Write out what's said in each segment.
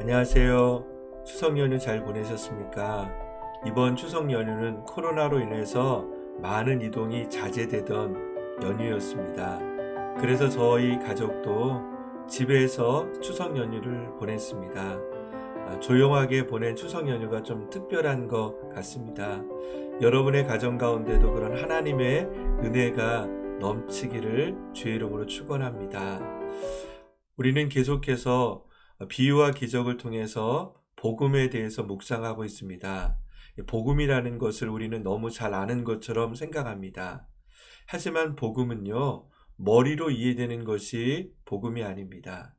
안녕하세요. 추석 연휴 잘 보내셨습니까? 이번 추석 연휴는 코로나로 인해서 많은 이동이 자제되던 연휴였습니다. 그래서 저희 가족도 집에서 추석 연휴를 보냈습니다. 조용하게 보낸 추석 연휴가 좀 특별한 것 같습니다. 여러분의 가정 가운데도 그런 하나님의 은혜가 넘치기를 주의 이름으로 축원합니다. 우리는 계속해서 비유와 기적을 통해서 복음에 대해서 묵상하고 있습니다. 복음이라는 것을 우리는 너무 잘 아는 것처럼 생각합니다. 하지만 복음은요, 머리로 이해되는 것이 복음이 아닙니다.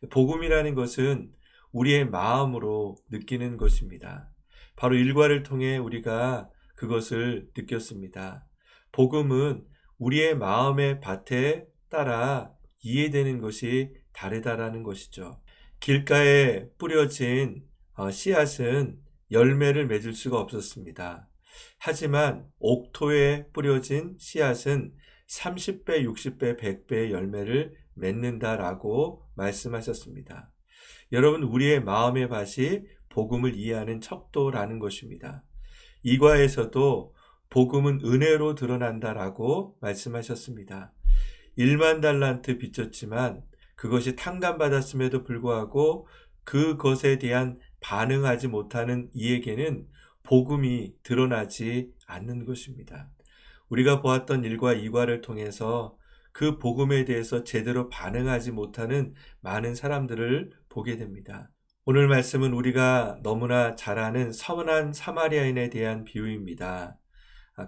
복음이라는 것은 우리의 마음으로 느끼는 것입니다. 바로 일과를 통해 우리가 그것을 느꼈습니다. 복음은 우리의 마음의 밭에 따라 이해되는 것이 다르다라는 것이죠. 길가에 뿌려진 씨앗은 열매를 맺을 수가 없었습니다. 하지만 옥토에 뿌려진 씨앗은 30배, 60배, 100배의 열매를 맺는다라고 말씀하셨습니다. 여러분, 우리의 마음의 밭이 복음을 이해하는 척도라는 것입니다. 이과에서도 복음은 은혜로 드러난다라고 말씀하셨습니다. 1만 달란트 빚졌지만 그것이 탕감받았음에도 불구하고 그것에 대한 반응하지 못하는 이에게는 복음이 드러나지 않는 것입니다. 우리가 보았던 1과 2과를 통해서 그 복음에 대해서 제대로 반응하지 못하는 많은 사람들을 보게 됩니다. 오늘 말씀은 우리가 너무나 잘 아는 선한 사마리아인에 대한 비유입니다.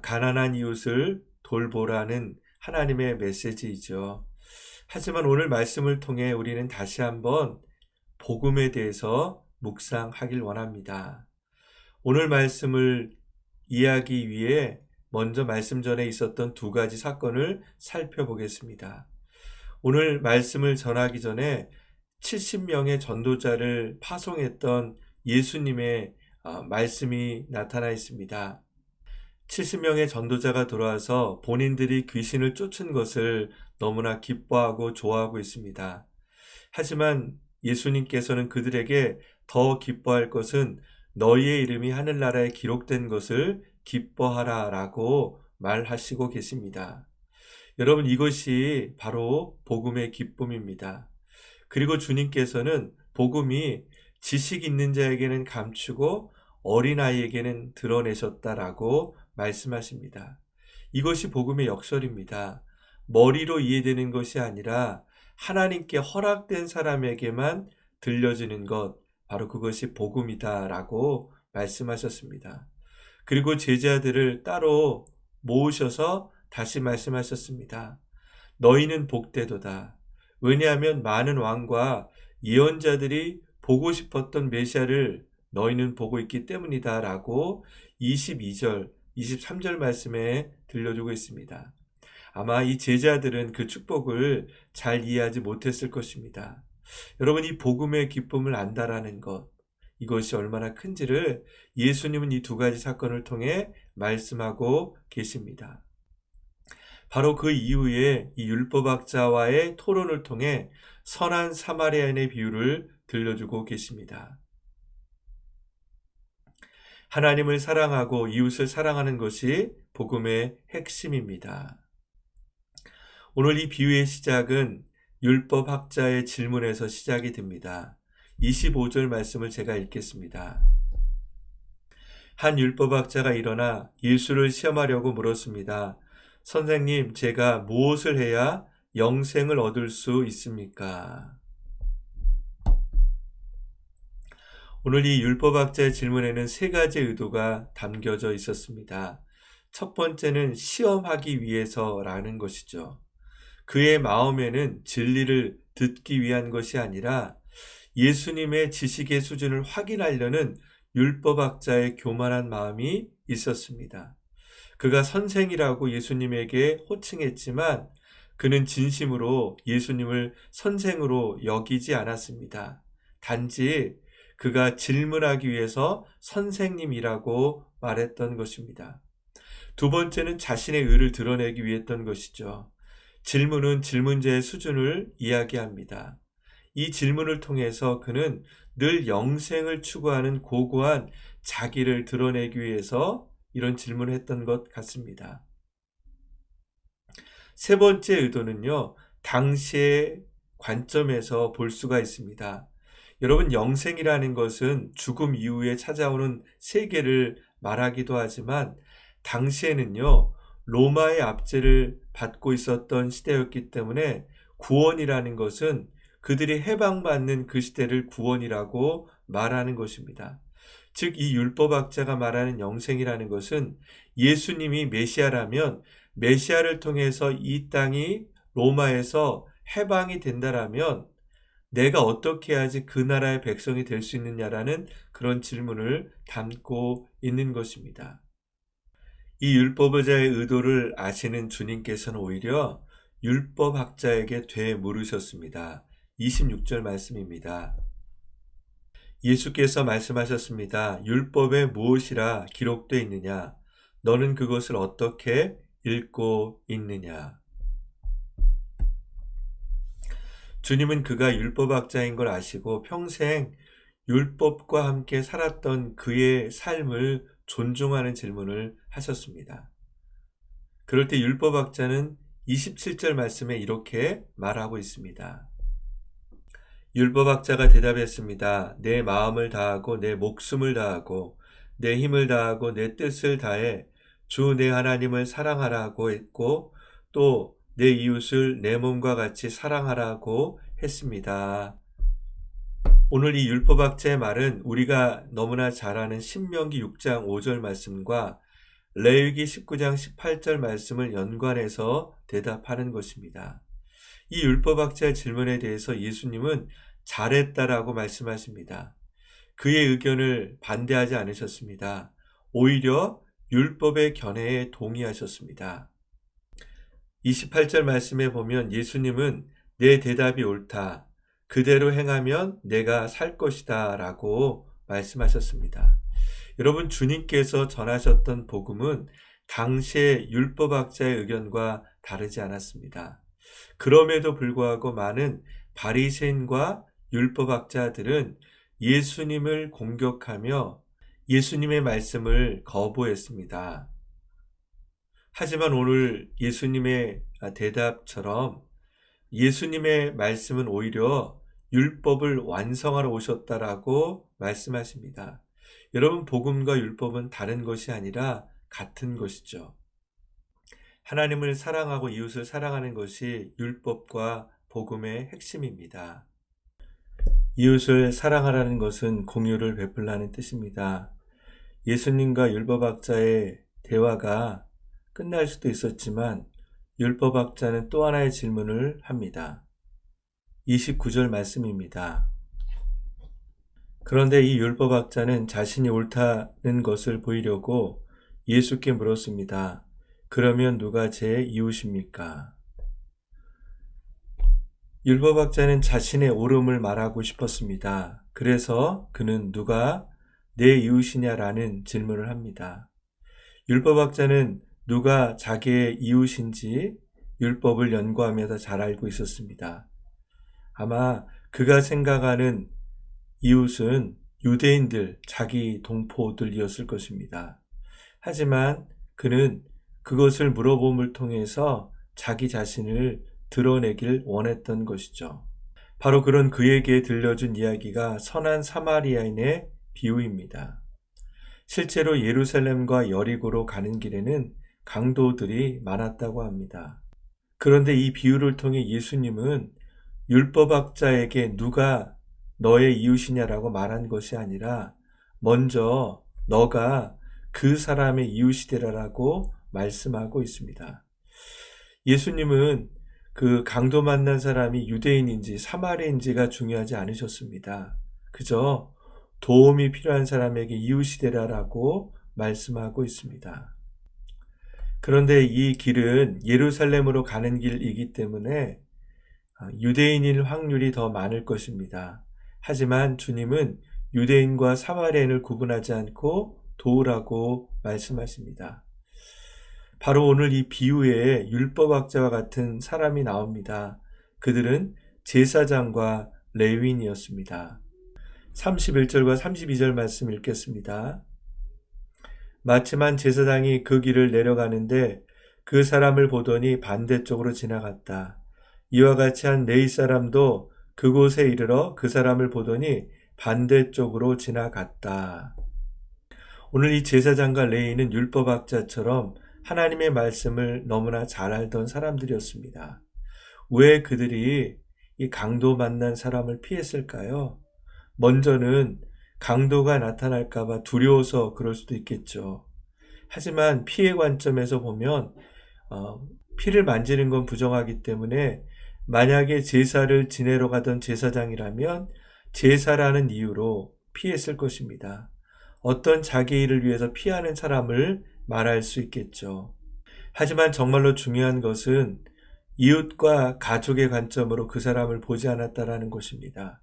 가난한 이웃을 돌보라는 하나님의 메시지이죠. 하지만 오늘 말씀을 통해 우리는 다시 한번 복음에 대해서 묵상하길 원합니다. 오늘 말씀을 이해하기 위해 먼저 말씀 전에 있었던 두 가지 사건을 살펴보겠습니다. 오늘 말씀을 전하기 전에 70명의 전도자를 파송했던 예수님의 말씀이 나타나 있습니다. 70명의 전도자가 돌아와서 본인들이 귀신을 쫓은 것을 너무나 기뻐하고 좋아하고 있습니다. 하지만 예수님께서는 그들에게 더 기뻐할 것은 너희의 이름이 하늘나라에 기록된 것을 기뻐하라 라고 말하시고 계십니다. 여러분, 이것이 바로 복음의 기쁨입니다. 그리고 주님께서는 복음이 지식 있는 자에게는 감추고 어린아이에게는 드러내셨다라고 말씀하십니다. 이것이 복음의 역설입니다. 머리로 이해되는 것이 아니라 하나님께 허락된 사람에게만 들려지는 것, 바로 그것이 복음이다라고 말씀하셨습니다. 그리고 제자들을 따로 모으셔서 다시 말씀하셨습니다. 너희는 복되도다. 왜냐하면 많은 왕과 예언자들이 보고 싶었던 메시아를 너희는 보고 있기 때문이다 라고 22절, 23절 말씀에 들려주고 있습니다. 아마 이 제자들은 그 축복을 잘 이해하지 못했을 것입니다. 여러분, 이 복음의 기쁨을 안다라는 것, 이것이 얼마나 큰지를 예수님은 이 두 가지 사건을 통해 말씀하고 계십니다. 바로 그 이후에 이 율법학자와의 토론을 통해 선한 사마리아인의 비유를 들려주고 계십니다. 하나님을 사랑하고 이웃을 사랑하는 것이 복음의 핵심입니다. 오늘 이 비유의 시작은 율법학자의 질문에서 시작이 됩니다. 25절 말씀을 제가 읽겠습니다. 한 율법학자가 일어나 예수를 시험하려고 물었습니다. 선생님, 제가 무엇을 해야 영생을 얻을 수 있습니까? 오늘 이 율법학자의 질문에는 세 가지 의도가 담겨져 있었습니다. 첫 번째는 시험하기 위해서라는 것이죠. 그의 마음에는 진리를 듣기 위한 것이 아니라 예수님의 지식의 수준을 확인하려는 율법학자의 교만한 마음이 있었습니다. 그가 선생이라고 예수님에게 호칭했지만 그는 진심으로 예수님을 선생으로 여기지 않았습니다. 단지 그가 질문하기 위해서 선생님이라고 말했던 것입니다. 두 번째는 자신의 의를 드러내기 위했던 것이죠. 질문은 질문자의 수준을 이야기합니다. 이 질문을 통해서 그는 늘 영생을 추구하는 고고한 자기를 드러내기 위해서 이런 질문을 했던 것 같습니다. 세 번째 의도는요, 당시의 관점에서 볼 수가 있습니다. 여러분, 영생이라는 것은 죽음 이후에 찾아오는 세계를 말하기도 하지만 당시에는요, 로마의 압제를 받고 있었던 시대였기 때문에 구원이라는 것은 그들이 해방받는 그 시대를 구원이라고 말하는 것입니다. 즉, 이 율법학자가 말하는 영생이라는 것은 예수님이 메시아라면 메시아를 통해서 이 땅이 로마에서 해방이 된다라면 내가 어떻게 해야지 그 나라의 백성이 될 수 있느냐라는 그런 질문을 담고 있는 것입니다. 이 율법자의 의도를 아시는 주님께서는 오히려 율법학자에게 되물으셨습니다. 26절 말씀입니다. 예수께서 말씀하셨습니다. 율법에 무엇이라 기록되어 있느냐? 너는 그것을 어떻게 읽고 있느냐? 주님은 그가 율법학자인 걸 아시고 평생 율법과 함께 살았던 그의 삶을 존중하는 질문을 하셨습니다. 그럴 때 율법학자는 27절 말씀에 이렇게 말하고 있습니다. 율법학자가 대답했습니다. 내 마음을 다하고 내 목숨을 다하고 내 힘을 다하고 내 뜻을 다해 주 내 하나님을 사랑하라고 했고 또 내 이웃을 내 몸과 같이 사랑하라고 했습니다. 오늘 이 율법학자의 말은 우리가 너무나 잘 아는 신명기 6장 5절 말씀과 레위기 19장 18절 말씀을 연관해서 대답하는 것입니다. 이 율법학자의 질문에 대해서 예수님은 잘했다라고 말씀하십니다. 그의 의견을 반대하지 않으셨습니다. 오히려 율법의 견해에 동의하셨습니다. 28절 말씀에 보면 예수님은 내 대답이 옳다. 그대로 행하면 내가 살 것이다 라고 말씀하셨습니다. 여러분, 주님께서 전하셨던 복음은 당시의 율법학자의 의견과 다르지 않았습니다. 그럼에도 불구하고 많은 바리새인과 율법학자들은 예수님을 공격하며 예수님의 말씀을 거부했습니다. 하지만 오늘 예수님의 대답처럼 예수님의 말씀은 오히려 율법을 완성하러 오셨다라고 말씀하십니다. 여러분, 복음과 율법은 다른 것이 아니라 같은 것이죠. 하나님을 사랑하고 이웃을 사랑하는 것이 율법과 복음의 핵심입니다. 이웃을 사랑하라는 것은 공유를 베풀라는 뜻입니다. 예수님과 율법학자의 대화가 끝날 수도 있었지만 율법학자는 또 하나의 질문을 합니다. 29절 말씀입니다. 그런데 이 율법학자는 자신이 옳다는 것을 보이려고 예수께 물었습니다. 그러면 누가 제 이웃입니까? 율법학자는 자신의 옳음을 말하고 싶었습니다. 그래서 그는 누가 내 이웃이냐라는 질문을 합니다. 율법학자는 누가 자기의 이웃인지 율법을 연구하면서 잘 알고 있었습니다. 아마 그가 생각하는 이웃은 유대인들, 자기 동포들이었을 것입니다. 하지만 그는 그것을 물어봄을 통해서 자기 자신을 드러내길 원했던 것이죠. 바로 그런 그에게 들려준 이야기가 선한 사마리아인의 비유입니다. 실제로 예루살렘과 여리고로 가는 길에는 강도들이 많았다고 합니다. 그런데 이 비유를 통해 예수님은 율법학자에게 누가 너의 이웃이냐라고 말한 것이 아니라 먼저 너가 그 사람의 이웃이 되라라고 말씀하고 있습니다. 예수님은 그 강도 만난 사람이 유대인인지 사마리아인지가 중요하지 않으셨습니다. 그저 도움이 필요한 사람에게 이웃이 되라라고 말씀하고 있습니다. 그런데 이 길은 예루살렘으로 가는 길이기 때문에 유대인일 확률이 더 많을 것입니다. 하지만 주님은 유대인과 사마리아인을 구분하지 않고 도우라고 말씀하십니다. 바로 오늘 이 비유에 율법학자와 같은 사람이 나옵니다. 그들은 제사장과 레위인이었습니다. 31절과 32절 말씀 읽겠습니다. 마침한 제사장이 그 길을 내려가는데 그 사람을 보더니 반대쪽으로 지나갔다. 이와 같이 한 레위 사람도 그곳에 이르러 그 사람을 보더니 반대쪽으로 지나갔다. 오늘 이 제사장과 레위인은 율법학자처럼 하나님의 말씀을 너무나 잘 알던 사람들이었습니다. 왜 그들이 이 강도 만난 사람을 피했을까요? 먼저는 강도가 나타날까봐 두려워서 그럴 수도 있겠죠. 하지만 피해 관점에서 보면 피를 만지는 건 부정하기 때문에 만약에 제사를 지내러 가던 제사장이라면 제사라는 이유로 피했을 것입니다. 어떤 자기 일을 위해서 피하는 사람을 말할 수 있겠죠. 하지만 정말로 중요한 것은 이웃과 가족의 관점으로 그 사람을 보지 않았다라는 것입니다.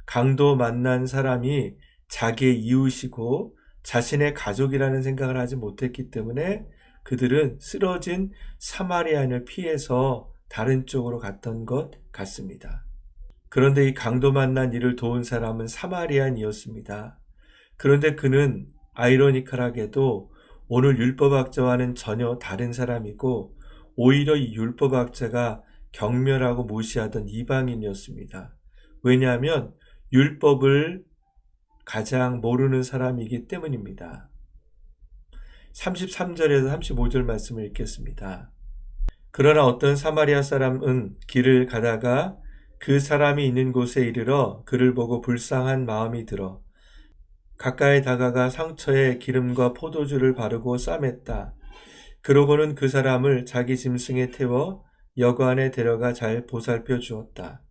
강도 만난 사람이 자기의 이웃이고 자신의 가족이라는 생각을 하지 못했기 때문에 그들은 쓰러진 사마리아인을 피해서 다른 쪽으로 갔던 것 같습니다. 그런데 이 강도 만난 이를 도운 사람은 사마리아인이었습니다. 그런데 그는 아이러니컬하게도 오늘 율법학자와는 전혀 다른 사람이고 오히려 이 율법학자가 경멸하고 무시하던 이방인이었습니다. 왜냐하면 율법을 가장 모르는 사람이기 때문입니다. 33절에서 35절 말씀을 읽겠습니다. 그러나 어떤 사마리아 사람은 길을 가다가 그 사람이 있는 곳에 이르러 그를 보고 불쌍한 마음이 들어 가까이 다가가 상처에 기름과 포도주를 바르고 싸맸다. 그러고는 그 사람을 자기 짐승에 태워 여관에 데려가 잘 보살펴 주었다.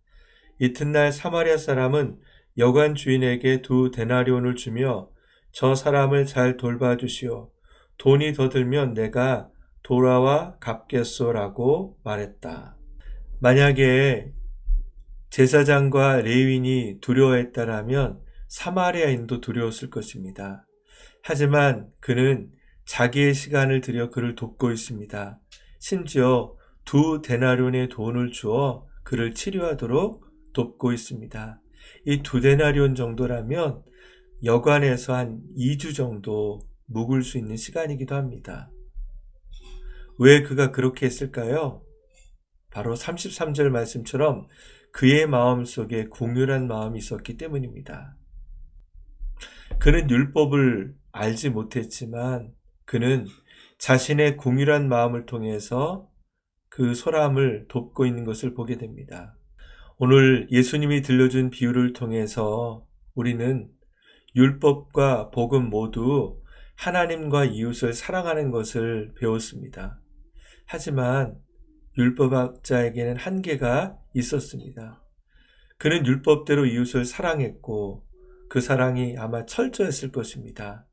이튿날 사마리아 사람은 여관 주인에게 2데나리온을 주며 저 사람을 잘 돌봐주시오. 돈이 더 들면 내가 돌아와 갚겠소라고 말했다. 만약에 제사장과 레위인이 두려워했다라면 사마리아인도 두려웠을 것입니다. 하지만 그는 자기의 시간을 들여 그를 돕고 있습니다. 심지어 2데나리온의 돈을 주어 그를 치료하도록 돕고 있습니다. 이 2데나리온 정도라면 여관에서 한 2주 정도 묵을 수 있는 시간이기도 합니다. 왜 그가 그렇게 했을까요? 바로 33절 말씀처럼 그의 마음속에 궁휼한 마음이 있었기 때문입니다. 그는 율법을 알지 못했지만 그는 자신의 궁휼한 마음을 통해서 그 소람을 돕고 있는 것을 보게 됩니다. 오늘 예수님이 들려준 비유를 통해서 우리는 율법과 복음 모두 하나님과 이웃을 사랑하는 것을 배웠습니다. 하지만 율법학자에게는 한계가 있었습니다. 그는 율법대로 이웃을 사랑했고 그 사랑이 아마 철저했을 것입니다.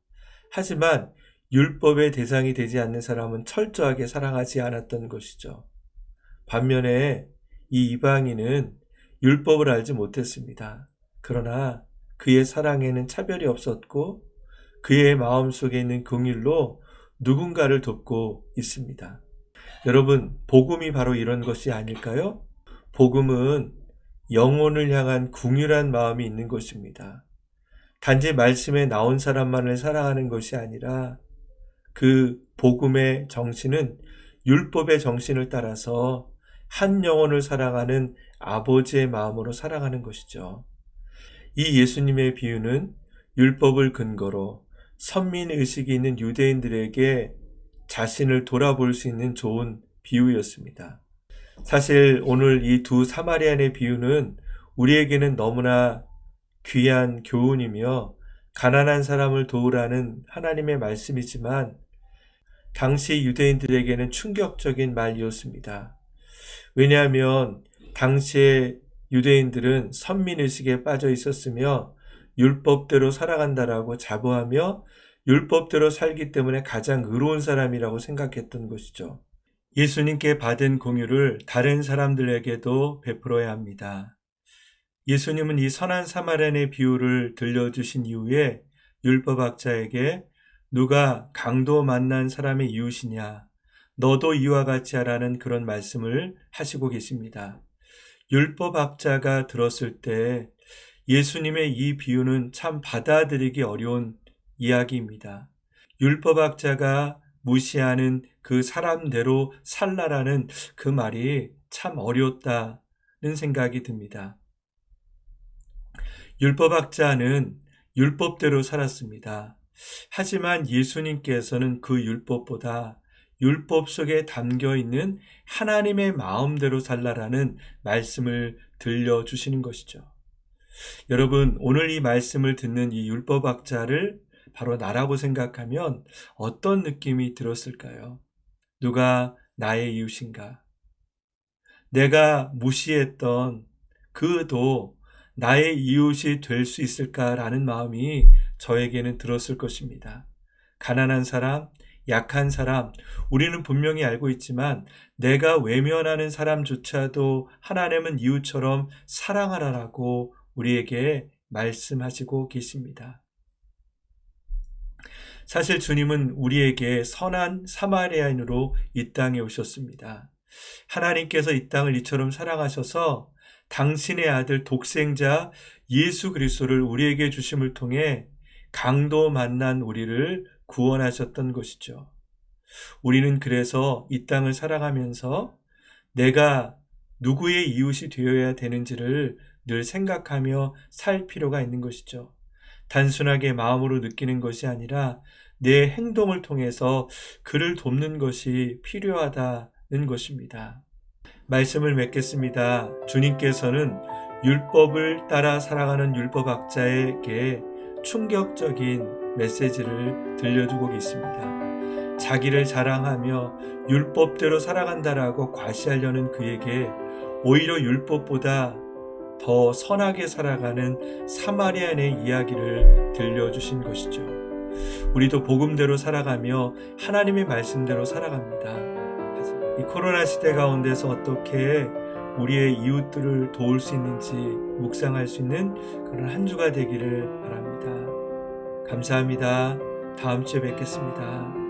하지만 율법의 대상이 되지 않는 사람은 철저하게 사랑하지 않았던 것이죠. 반면에 이 이방인은 율법을 알지 못했습니다. 그러나 그의 사랑에는 차별이 없었고 그의 마음속에 있는 긍휼로 누군가를 돕고 있습니다. 여러분, 복음이 바로 이런 것이 아닐까요? 복음은 영혼을 향한 긍휼한 마음이 있는 것입니다. 단지 말씀에 나온 사람만을 사랑하는 것이 아니라 그 복음의 정신은 율법의 정신을 따라서 한 영혼을 사랑하는 아버지의 마음으로 사랑하는 것이죠. 이 예수님의 비유는 율법을 근거로 선민의식이 있는 유대인들에게 자신을 돌아볼 수 있는 좋은 비유였습니다. 사실 오늘 이 2 사마리아인의 비유는 우리에게는 너무나 귀한 교훈이며 가난한 사람을 도우라는 하나님의 말씀이지만 당시 유대인들에게는 충격적인 말이었습니다. 왜냐하면 당시의 유대인들은 선민의식에 빠져 있었으며 율법대로 살아간다라고 자부하며 율법대로 살기 때문에 가장 의로운 사람이라고 생각했던 것이죠. 예수님께 받은 긍휼을 다른 사람들에게도 베풀어야 합니다. 예수님은 이 선한 사마리아인의 비유를 들려주신 이후에 율법학자에게 누가 강도 만난 사람의 이웃이냐, 너도 이와 같이 하라는 그런 말씀을 하시고 계십니다. 율법학자가 들었을 때 예수님의 이 비유는 참 받아들이기 어려운 이야기입니다. 율법학자가 무시하는 그 사람대로 살라라는 그 말이 참 어려웠다는 생각이 듭니다. 율법학자는 율법대로 살았습니다. 하지만 예수님께서는 그 율법보다 율법 속에 담겨 있는 하나님의 마음대로 살라라는 말씀을 들려주시는 것이죠. 여러분, 오늘 이 말씀을 듣는 이 율법학자를 바로 나라고 생각하면 어떤 느낌이 들었을까요? 누가 나의 이웃인가? 내가 무시했던 그도 나의 이웃이 될 수 있을까라는 마음이 저에게는 들었을 것입니다. 가난한 사람, 약한 사람, 우리는 분명히 알고 있지만 내가 외면하는 사람조차도 하나님은 이웃처럼 사랑하라라고 우리에게 말씀하시고 계십니다. 사실 주님은 우리에게 선한 사마리아인으로 이 땅에 오셨습니다. 하나님께서 이 땅을 이처럼 사랑하셔서 당신의 아들 독생자 예수 그리스도를 우리에게 주심을 통해 강도 만난 우리를 구원하셨던 것이죠. 우리는 그래서 이 땅을 살아가면서 내가 누구의 이웃이 되어야 되는지를 늘 생각하며 살 필요가 있는 것이죠. 단순하게 마음으로 느끼는 것이 아니라 내 행동을 통해서 그를 돕는 것이 필요하다는 것입니다. 말씀을 맺겠습니다. 주님께서는 율법을 따라 살아가는 율법학자에게 충격적인 메시지를 들려주고 계십니다. 자기를 자랑하며 율법대로 살아간다라고 과시하려는 그에게 오히려 율법보다 더 선하게 살아가는 사마리아인의 이야기를 들려주신 것이죠. 우리도 복음대로 살아가며 하나님의 말씀대로 살아갑니다. 이 코로나 시대 가운데서 어떻게 우리의 이웃들을 도울 수 있는지 묵상할 수 있는 그런 한 주가 되기를 바랍니다. 감사합니다. 다음 주에 뵙겠습니다.